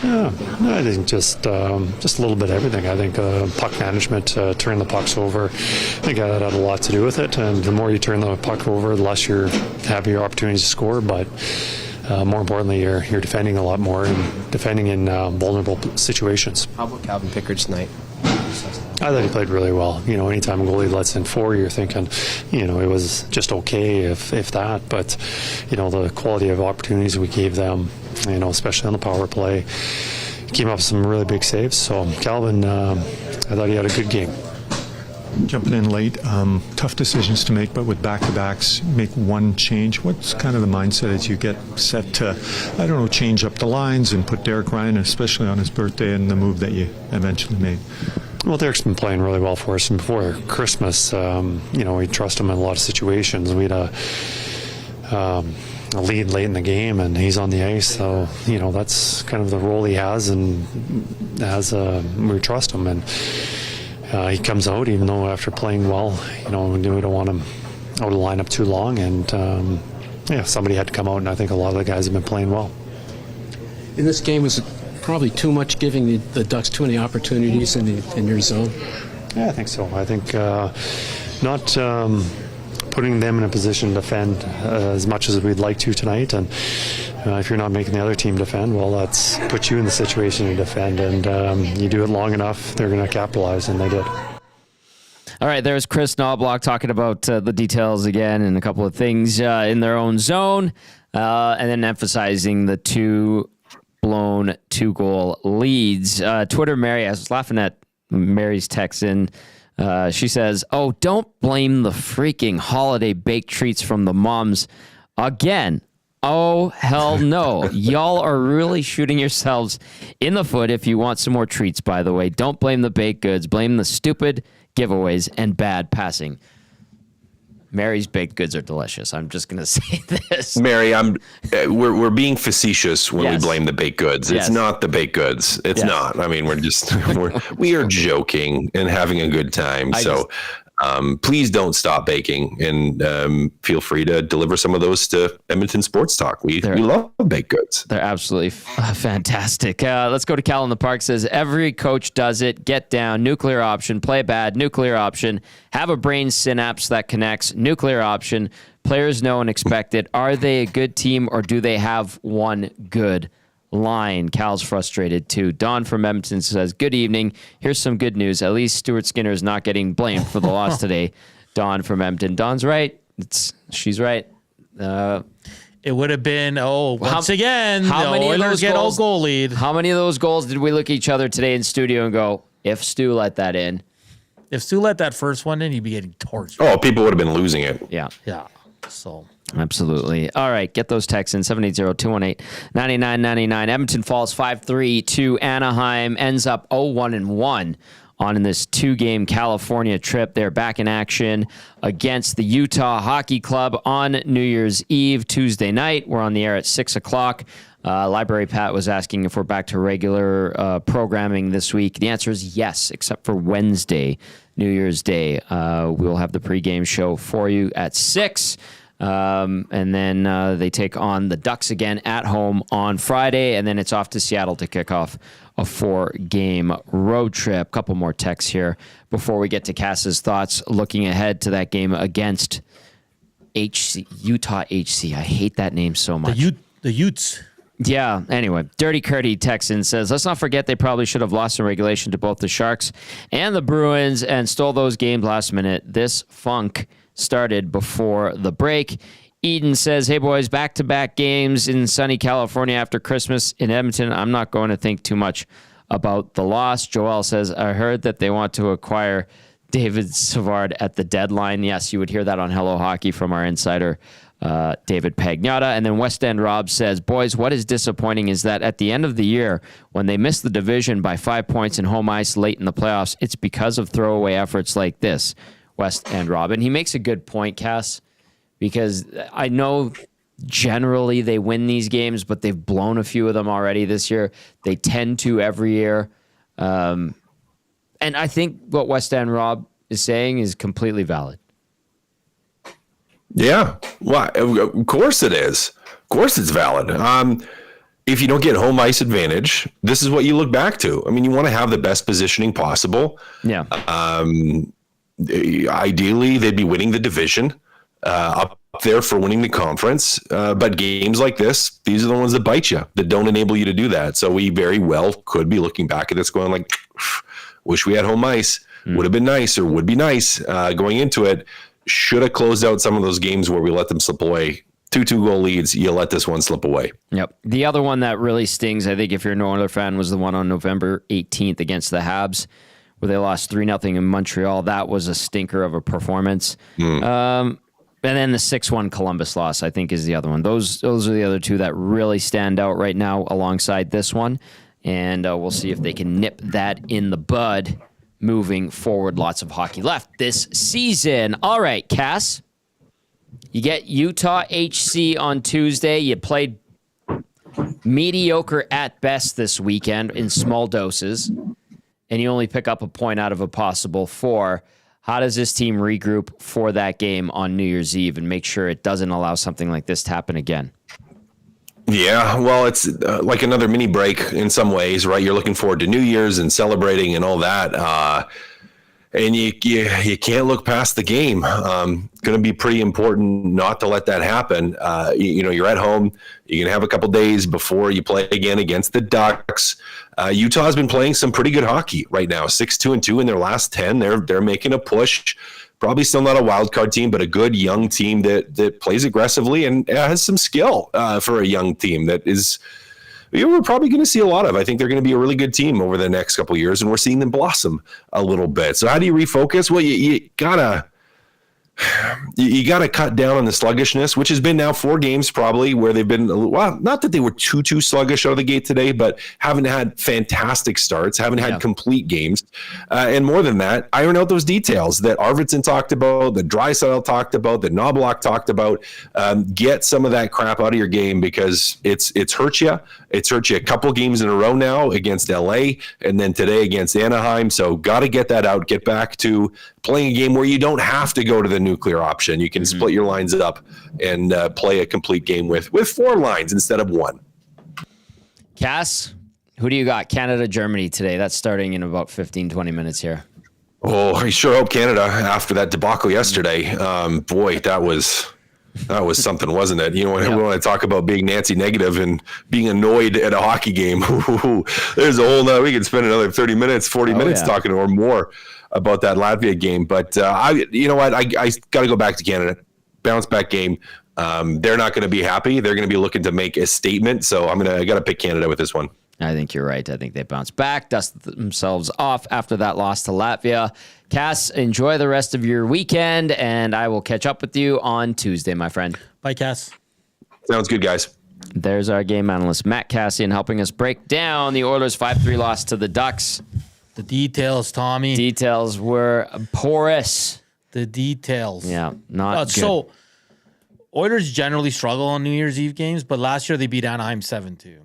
I think just a little bit of everything. I think puck management, turn the pucks over. I think that had a lot to do with it. And the more you turn the puck over, the less you have your opportunities to score. But more importantly, you're defending a lot more and defending in vulnerable situations. How about Calvin Pickard's night? I thought he played really well. Anytime a goalie lets in 4, you're thinking, it was just okay if that. But, the quality of opportunities we gave them, especially on the power play, came up with some really big saves. So Calvin, I thought he had a good game. Jumping in late, tough decisions to make, but with back-to-backs, make one change. What's kind of the mindset as you get set to, change up the lines and put Derek Ryan, especially on his birthday, and the move that you eventually made? Well, Derek's been playing really well for us, and before Christmas, we trust him in a lot of situations. We had a lead late in the game, and he's on the ice, so that's kind of the role he has, and we trust him, and he comes out, even though after playing well, we don't want him out of the lineup too long, and somebody had to come out, and I think a lot of the guys have been playing well. In this game, was it probably too much giving the Ducks too many opportunities in your zone? Yeah, I think so. I think not putting them in a position to defend as much as we'd like to tonight, and if you're not making the other team defend, well, that's put you in the situation to defend, and you do it long enough, they're going to capitalize, and they did. All right, there's Kris Knoblauch talking about the details again and a couple of things in their own zone, and then emphasizing the 2 blown 2-goal leads. Twitter Mary, I was laughing at Mary's text in. She says, "Oh, don't blame the freaking holiday baked treats from the moms again. Oh, hell no. Y'all are really shooting yourselves in the foot if you want some more treats, by the way. Don't blame the baked goods. Blame the stupid giveaways and bad passing." Mary's baked goods are delicious. I'm just going to say this. Mary, we're being facetious when Yes. we blame the baked goods. Yes. It's not the baked goods. It's Yes. not. I mean, we are joking and having a good time. Please don't stop baking, and feel free to deliver some of those to Edmonton Sports Talk. We love baked goods. They're absolutely fantastic. Let's go to Cal in the Park. Says, every coach does it. Get down. Nuclear option. Play bad. Nuclear option. Have a brain synapse that connects. Nuclear option. Players know and expect it. Are they a good team, or do they have one good line? Cal's frustrated too. Don from Edmonton says, good evening. Here's some good news. At least Stuart Skinner is not getting blamed for the loss today. Don from Edmonton. Don's right. She's right. It would have been, once again, the Oilers get a goal lead. How many of those goals did we look at each other today in studio and go, if Stu let that in? If Stu let that first one in, he'd be getting torched. Oh, people would have been losing it. Yeah. Yeah. So absolutely. All right, get those texts in 780-218-9999. Edmonton falls 5-3 to Anaheim, ends up 0-1-1 on this 2-game California trip. They're back in action against the Utah Hockey Club on New Year's Eve, Tuesday night. We're on the air at 6 o'clock. Library Pat was asking if we're back to regular programming this week. The answer is yes, except for Wednesday, New Year's Day. We'll have the pregame show for you at 6. And then they take on the Ducks again at home on Friday, and then it's off to Seattle to kick off a 4-game road trip. Couple more texts here before we get to Kass's thoughts looking ahead to that game against Utah HC. I hate that name so much. the Utes. Yeah, anyway, Dirty Curdy Texan says, let's not forget they probably should have lost in regulation to both the Sharks and the Bruins and stole those games last minute. This funk started before the break. Eden says, hey, boys, back-to-back games in sunny California after Christmas in Edmonton. I'm not going to think too much about the loss. Joel says, I heard that they want to acquire David Savard at the deadline. Yes, you would hear that on Hello Hockey from our insider, David Pagnotta. And then West End Rob says, boys, what is disappointing is that at the end of the year, when they missed the division by 5 points in home ice late in the playoffs, it's because of throwaway efforts like this. West End Rob. And he makes a good point, Cass, because I know generally they win these games, but they've blown a few of them already this year. They tend to every year. And I think what West End Rob is saying is completely valid. Yeah, well, of course it is. Of course it's valid. If you don't get home ice advantage, this is what you look back to. I mean, you want to have the best positioning possible. Yeah. Ideally, they'd be winning the division. up there for winning the conference. But games like this, these are the ones that bite you, that don't enable you to do that. So we very well could be looking back at this going like, wish we had home ice. Would have been nice, or would be nice going into it. Should have closed out some of those games where we let them slip away. 2-2 goal leads, you let this one slip away. Yep. The other one that really stings, I think, if you're an Oilers fan, was the one on November 18th against the Habs, where they lost 3-0 in Montreal. That was a stinker of a performance. And then the 6-1 Columbus loss, I think, is the other one. Those are the other two that really stand out right now alongside this one. And we'll see if they can nip that in the bud moving forward. Lots of hockey left this season. All right, Cass. You get Utah HC on Tuesday. You played mediocre at best this weekend in small doses, and you only pick up a point out of a possible 4. How does this team regroup for that game on New Year's Eve and make sure it doesn't allow something like this to happen again? Yeah, well, it's like another mini break in some ways, right? You're looking forward to New Year's and celebrating and all that. And you can't look past the game. Going to be pretty important not to let that happen. You're at home. You can have a couple days before you play again against the Ducks. Utah's been playing some pretty good hockey right now. 6-2-2 in their last 10. They're making a push. Probably still not a wild card team, but a good young team that plays aggressively and has some skill for a young team that is. We're probably going to see a lot of. I think they're going to be a really good team over the next couple of years, and we're seeing them blossom a little bit. So how do you refocus? Well, you gotta cut down on the sluggishness, which has been now 4 games probably where they've been, well, not that they were too sluggish out of the gate today, but haven't had fantastic starts, haven't had complete games. And more than that, iron out those details that Arvidsson talked about, that Draisaitl talked about, that Knoblauch talked about. Get some of that crap out of your game because it's hurt you. It's hurt you a couple games in a row now against LA and then today against Anaheim. So got to get that out, get back to playing a game where you don't have to go to the nuclear option. You can split your lines up and play a complete game with 4 lines instead of 1. Cass, who do you got? Canada, Germany today. That's starting in about 15, 20 minutes here. Oh, I sure hope Canada after that debacle yesterday. Boy, that was something, wasn't it? You know, when we want to talk about being Nancy negative and being annoyed at a hockey game, there's a whole we could spend another 30 minutes, 40 minutes talking or more about that Latvia game. But you know what? I got to go back to Canada. Bounce back game. They're not going to be happy. They're going to be looking to make a statement. So I got to pick Canada with this one. I think you're right. I think they bounce back, dust themselves off after that loss to Latvia. Cass, enjoy the rest of your weekend, and I will catch up with you on Tuesday, my friend. Bye, Cass. Sounds good, guys. There's our game analyst, Matt Kassian, helping us break down the Oilers' 5-3 loss to the Ducks. The details, Tommy. Details were porous. The details. Yeah, not good. So, Oilers generally struggle on New Year's Eve games, but last year they beat Anaheim 7-2.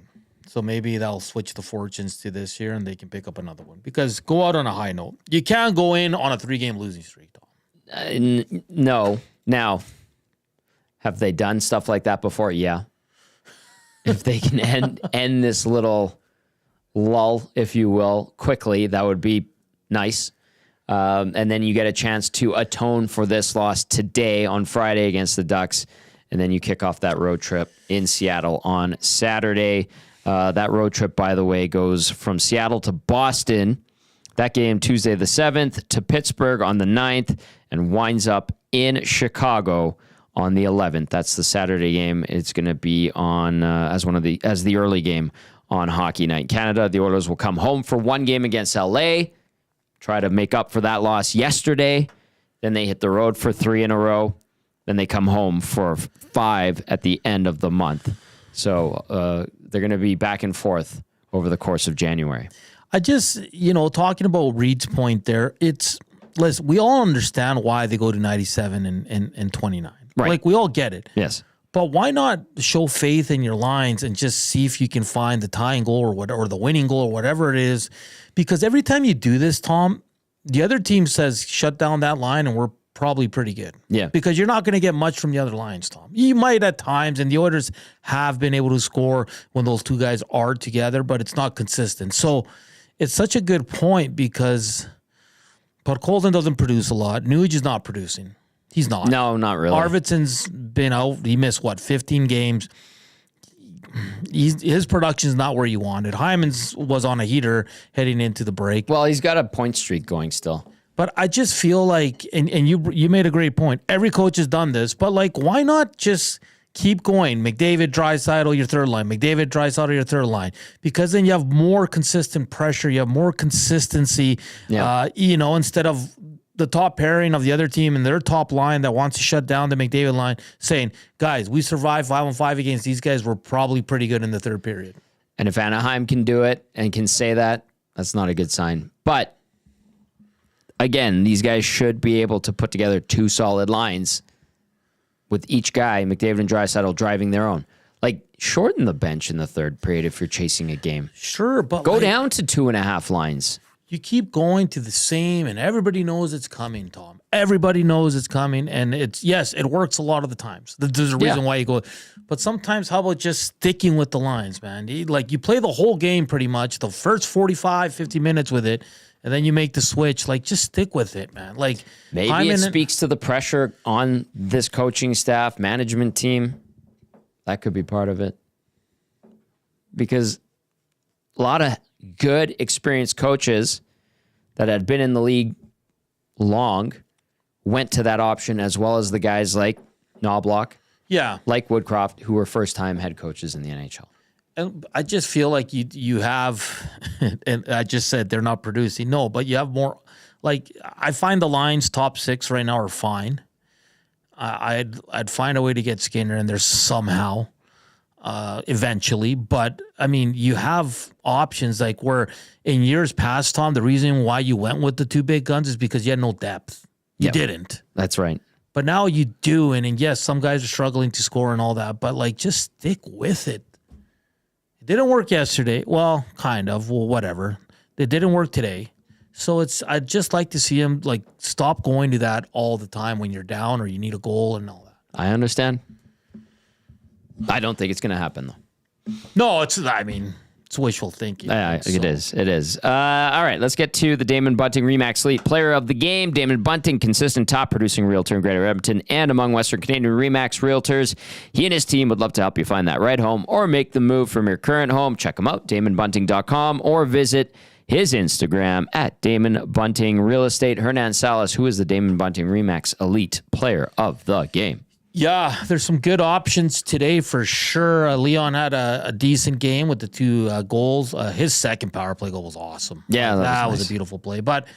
So maybe that'll switch the fortunes to this year and they can pick up another one. Because go out on a high note. You can't go in on a 3-game losing streak, Tom. No. Now, have they done stuff like that before? Yeah. If they can end this little lull, if you will, quickly, that would be nice. And then you get a chance to atone for this loss today on Friday against the Ducks. And then you kick off that road trip in Seattle on Saturday. That road trip, by the way, goes from Seattle to Boston. That game Tuesday the 7th to Pittsburgh on the 9th and winds up in Chicago on the 11th. That's the Saturday game. It's going to be on as the early game on Hockey Night in Canada. The Oilers will come home for 1 game against LA, try to make up for that loss yesterday. Then they hit the road for 3 in a row. Then they come home for 5 at the end of the month. So they're going to be back and forth over the course of January. I just, talking about Reed's point there, listen, we all understand why they go to 97 and 29. Right. Like, we all get it. Yes. But why not show faith in your lines and just see if you can find the tying goal or the winning goal or whatever it is? Because every time you do this, Tom, the other team says, shut down that line and we're probably pretty good. Yeah. Because you're not going to get much from the other lines, Tom. You might at times, and the Oilers have been able to score when those two guys are together, but it's not consistent. So it's such a good point because Colton doesn't produce a lot. Nuge is not producing. He's not. No, not really. Arvidsson's been out. He missed, 15 games. His production's not where you wanted. Hyman's was on a heater heading into the break. Well, he's got a point streak going still. But I just feel like, and you made a great point. Every coach has done this, but why not just keep going? McDavid, Draisaitl, your third line. McDavid, Draisaitl, your third line. Because then you have more consistent pressure. You have more consistency. Yeah. Instead of the top pairing of the other team and their top line that wants to shut down the McDavid line, saying, guys, we survived 5-on-5 against these guys. We're probably pretty good in the third period. And if Anaheim can do it and can say that, that's not a good sign. But again, these guys should be able to put together 2 solid lines with each guy, McDavid and Draisaitl, driving their own. Shorten the bench in the third period if you're chasing a game. Sure, but go down to 2.5 lines. You keep going to the same, and everybody knows it's coming, Tom. Everybody knows it's coming, and it works a lot of the times. There's a reason why you go. But sometimes, how about just sticking with the lines, man? You play the whole game pretty much, the first 45, 50 minutes with it, and then you make the switch. Just stick with it, man. Maybe it speaks to the pressure on this coaching staff, management team. That could be part of it. Because a lot of good, experienced coaches that had been in the league long went to that option, as well as the guys like Knoblauch, like Woodcroft, who were first-time head coaches in the NHL. And I just feel like you have, and I just said they're not producing. No, but you have more. I find the lines top 6 right now are fine. I'd find a way to get Skinner in there somehow. Eventually, but I mean, you have options where in years past, Tom, the reason why you went with the 2 big guns is because you had no depth. You didn't. That's right. But now you do, and yes, some guys are struggling to score and all that, but just stick with it. It didn't work yesterday. Well, kind of. Well, whatever. It didn't work today. So I'd just like to see him stop going to that all the time when you're down or you need a goal and all that. I understand. I don't think it's going to happen, though. No, it's wishful thinking. It is. All right, let's get to the Damon Bunting Remax Elite Player of the Game. Damon Bunting, consistent top-producing realtor in Greater Edmonton and among Western Canadian Remax realtors. He and his team would love to help you find that right home or make the move from your current home. Check him out, damonbunting.com, or visit his Instagram at Damon Bunting Real Estate. Hernan Salas, who is the Damon Bunting Remax Elite Player of the Game. Yeah, there's some good options today for sure. Leon had a decent game with the 2 goals. His second power play goal was awesome. Yeah, that was a beautiful play. But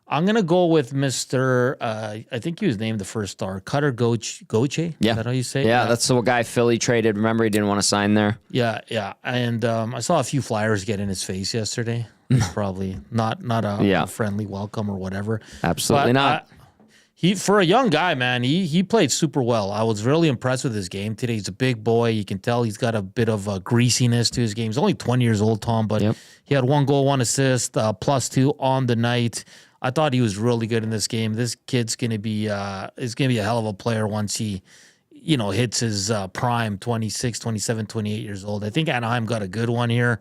I'm going to go with Mr. I think he was named the first star, Cutter Goche. Yeah. Is that how you say it? Yeah, that's the guy Philly traded. Remember, he didn't want to sign there? Yeah. And I saw a few flyers get in his face yesterday. Probably not a friendly welcome or whatever. Absolutely not. For a young guy, man, he played super well. I was really impressed with his game today. He's a big boy. You can tell he's got a bit of a greasiness to his game. He's only 20 years old, Tom, but he had 1 goal, 1 assist, +2 on the night. I thought he was really good in this game. This kid's gonna be a hell of a player once he, hits his prime, 26, 27, 28 years old. I think Anaheim got a good one here.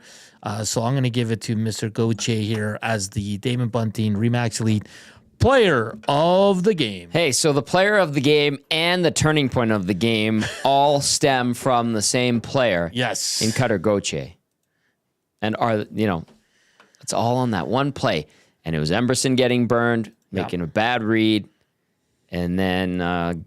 So I'm gonna give it to Mr. Goche here as the Damon Bunting Remax Elite Player of the Game. Hey, so the player of the game and the turning point of the game all stem from the same player. Yes. In Cutter Goche. And it's all on that one play. And it was Emberson getting burned, making a bad read, and then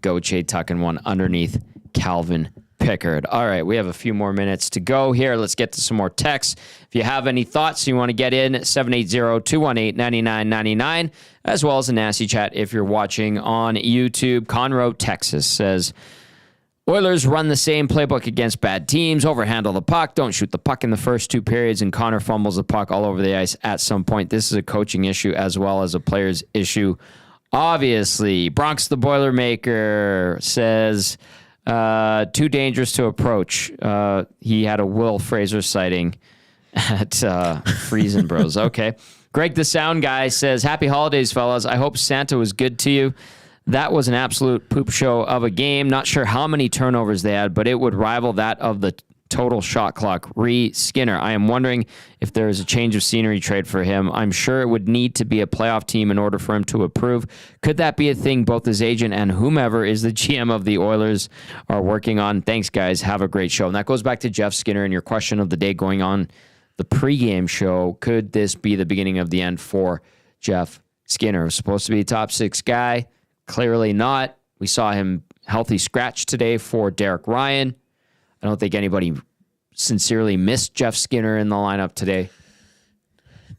Goche tucking one underneath Calvin Pickard. All right, we have a few more minutes to go here. Let's get to some more texts. If you have any thoughts you want to get in, 780-218-9999, as well as a nasty chat if you're watching on YouTube. Conroe, Texas says, Oilers run the same playbook against bad teams, overhandle the puck, don't shoot the puck in the first 2 periods, and Connor fumbles the puck all over the ice at some point. This is a coaching issue as well as a player's issue. Obviously, Bronx the Boilermaker says, too dangerous to approach. He had a Will Fraser sighting at Friesen Bros. Okay. Greg the Sound Guy says, happy holidays, fellas. I hope Santa was good to you. That was an absolute poop show of a game. Not sure how many turnovers they had, but it would rival that of the total shot clock. Skinner. I am wondering if there is a change of scenery trade for him. I'm sure it would need to be a playoff team in order for him to approve. Could that be a thing both his agent and whomever is the GM of the Oilers are working on? Thanks, guys. Have a great show. And that goes back to Jeff Skinner and your question of the day going on the pregame show. Could this be the beginning of the end for Jeff Skinner? Was supposed to be a top 6 guy. Clearly not. We saw him healthy scratch today for Derek Ryan. I don't think anybody sincerely missed Jeff Skinner in the lineup today.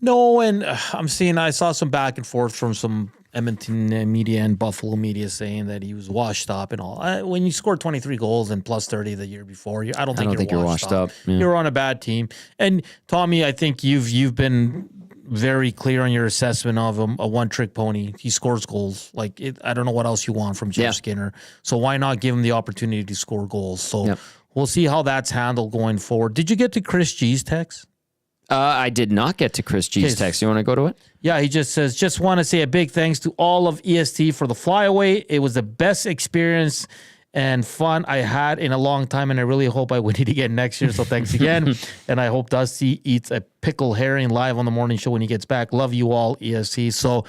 No, and I saw some back and forth from some Edmonton media and Buffalo media saying that he was washed up and all. When you scored 23 goals and plus 30 the year before, I don't think you're washed up. Yeah. You're on a bad team. And Tommy, I think you've been very clear on your assessment of him, a one-trick pony. He scores goals. I don't know what else you want from Jeff Skinner. So why not give him the opportunity to score goals? So we'll see how that's handled going forward. Did you get to Chris G's text? I did not get to Chris G's text. You want to go to it? Yeah, he just says, just want to say a big thanks to all of EST for the flyaway. It was the best experience and fun I had in a long time, and I really hope I win it again next year. So thanks again. And I hope Dusty eats a pickle herring live on the morning show when he gets back. Love you all, ESC. So,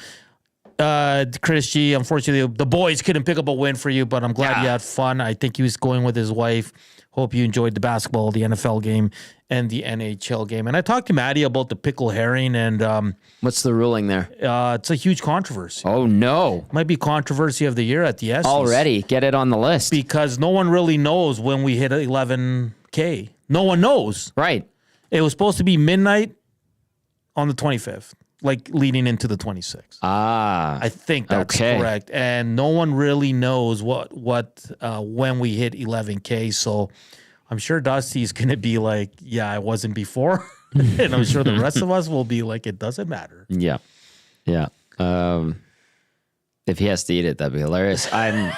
Chris G, unfortunately, the boys couldn't pick up a win for you, but I'm glad you had fun. I think he was going with his wife. Hope you enjoyed the basketball, the NFL game, and the NHL game. And I talked to Maddie about the pickle herring, and what's the ruling there? It's a huge controversy. Oh, no. Might be controversy of the year at the Estes. Already. Get it on the list. Because no one really knows when we hit 11K. No one knows. Right. It was supposed to be midnight on the 25th, leading into the 26th. I think that's correct. And no one really knows when we hit 11K. So I'm sure Dusty's going to be like, yeah, I wasn't before. And I'm sure the rest of us will be like, it doesn't matter. Yeah. Yeah. If he has to eat it, that'd be hilarious. I'm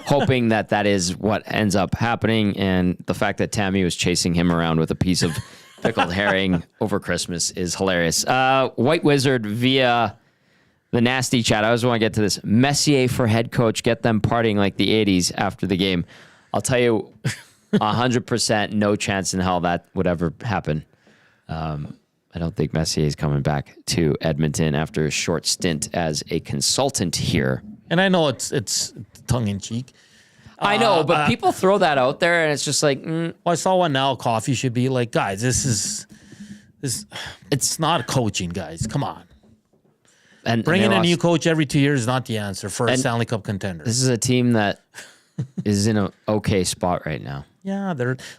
hoping that is what ends up happening. And the fact that Tammy was chasing him around with a piece of pickled herring over Christmas is hilarious. White Wizard via the nasty chat. I always want to get to this. Messier for head coach. Get them partying like the 80s after the game. I'll tell you 100% no chance in hell that would ever happen. I don't think Messier is coming back to Edmonton after a short stint as a consultant here. And I know it's tongue-in-cheek. I know, but people throw that out there, and it's just like... Well, I saw one now. Coffee should be like, guys, it's not coaching, guys. Come on. And bringing a new coach every 2 years is not the answer for a Stanley Cup contender. This is a team that is in an okay spot right now. Yeah,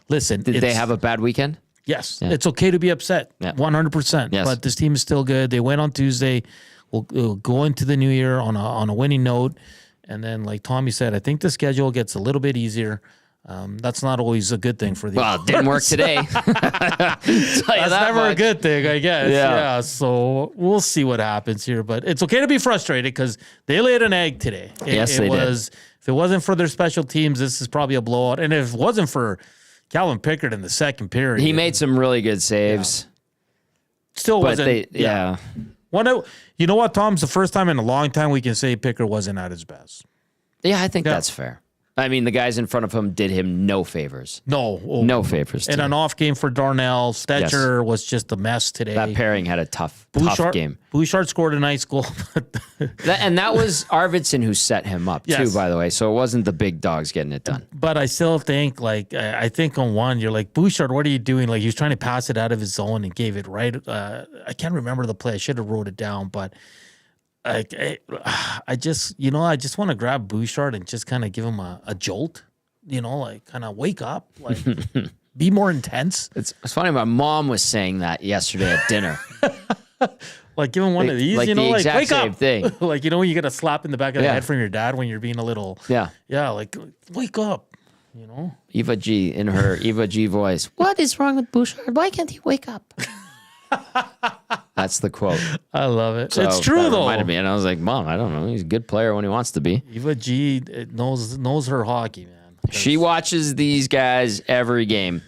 listen. Did they have a bad weekend? Yes. Yeah. It's okay to be upset. 100%. Yes. But this team is still good. They win on Tuesday. We'll go into the new year on a winning note. And then, like Tommy said, I think the schedule gets a little bit easier. That's not always a good thing for the Well, it didn't work today. That's never a good thing, I guess. Yeah. So we'll see what happens here. But it's okay to be frustrated because they laid an egg today. They did. If it wasn't for their special teams, this is probably a blowout. And if it wasn't for Calvin Pickard in the second period. He made some really good saves. Yeah. Still wasn't. You know what, Tom? It's the first time in a long time we can say Pickard wasn't at his best. Yeah, I think that's fair. I mean, the guys in front of him did him no favors. No favors. And an off game for Darnell. Stetcher was just a mess today. That pairing had a tough game. Bouchard scored a nice goal. And that was Arvidsson who set him up, too, by the way. So it wasn't the big dogs getting it done. But I still think, I think on one, you're like, Bouchard, what are you doing? He was trying to pass it out of his zone and gave it right. I can't remember the play. I should have wrote it down, but... I just want to grab Bouchard and just kind of give him a jolt, kind of wake up, be more intense. It's funny. My mom was saying that yesterday at dinner. Give him one of these, the exact wake same up. Thing. When you get a slap in the back of the head from your dad when you're being a little, wake up, Eva G in her Eva G voice. What is wrong with Bouchard? Why can't he wake up? That's the quote. I love it. So it's true, though. Reminded me, and I was like, Mom, I don't know. He's a good player when he wants to be. Eva G knows her hockey, man. She watches these guys every game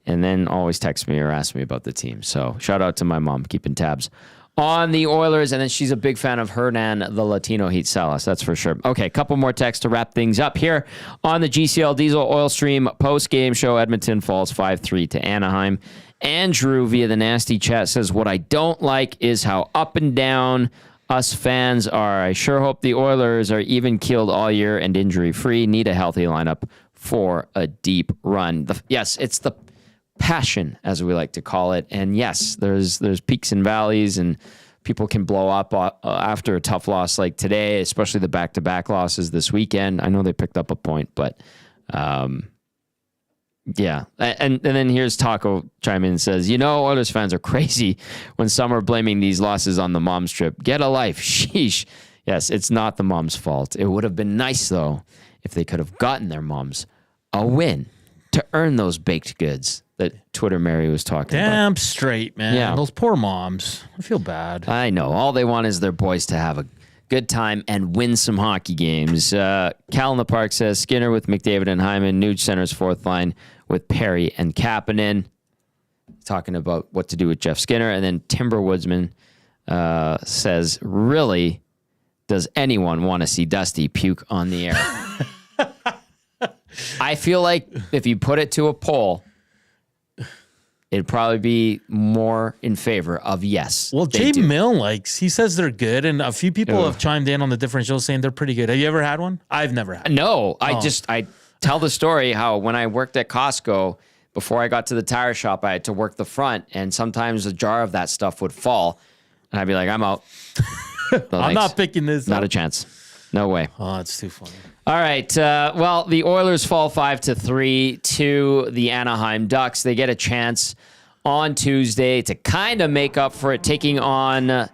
and then always texts me or asks me about the team. So shout out to my mom keeping tabs on the Oilers, and then she's a big fan of Hernan, the Latino Heat Salas. That's for sure. Okay, a couple more texts to wrap things up here on the GCL Diesel Oil Stream post-game show. Edmonton falls 5-3 to Anaheim. Andrew via the nasty chat says, what I don't like is how up and down us fans are. I sure hope the Oilers are even-keeled all year and injury-free. Need a healthy lineup for a deep run. Yes, it's the passion, as we like to call it. And yes, there's peaks and valleys, and people can blow up after a tough loss like today, especially the back-to-back losses this weekend. I know they picked up a point, but yeah. And then here's Taco chime in and says, Oilers fans are crazy when some are blaming these losses on the mom's trip. Get a life. Sheesh. Yes, it's not the mom's fault. It would have been nice, though, if they could have gotten their moms a win to earn those baked goods that Twitter Mary was talking about. Damn straight, man. Yeah. Those poor moms. I feel bad. I know. All they want is their boys to have a good time and win some hockey games. Cal in the Park says, Skinner with McDavid and Hyman. Nuge centers fourth line with Perry and Kapanen. Talking about what to do with Jeff Skinner. And then Timber Woodsman says, really, does anyone want to see Dusty puke on the air? I feel like if you put it to a poll, it'd probably be more in favor of yes. Well, Jay Milne he says they're good, and a few people have chimed in on the different shows saying they're pretty good. Have you ever had one? I've never had one. No, I tell the story how when I worked at Costco, before I got to the tire shop, I had to work the front, and sometimes a jar of that stuff would fall, and I'd be like, I'm out. No, I'm not picking this Not up. a chance. No way. Oh, it's too funny. All right. Well, the Oilers fall 5-3 to the Anaheim Ducks. They get a chance on Tuesday to kind of make up for it, taking on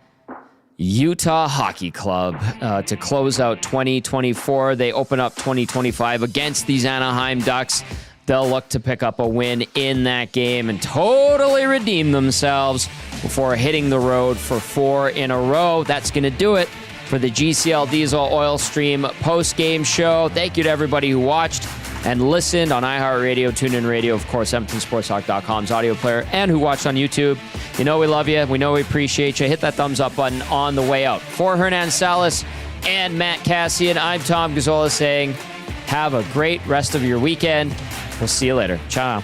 Utah Hockey Club to close out 2024. They open up 2025 against these Anaheim Ducks. They'll look to pick up a win in that game and totally redeem themselves before hitting the road for 4 in a row. That's going to do it for the GCL Diesel Oil Stream post-game show. Thank you to everybody who watched and listened on iHeartRadio, TuneIn Radio, of course, EdmontonSportsTalk.com's audio player, and who watched on YouTube. We love you. We know we appreciate you. Hit that thumbs up button on the way out. For Hernan Salas and Matt Kassian, I'm Tom Gazzola saying have a great rest of your weekend. We'll see you later. Ciao.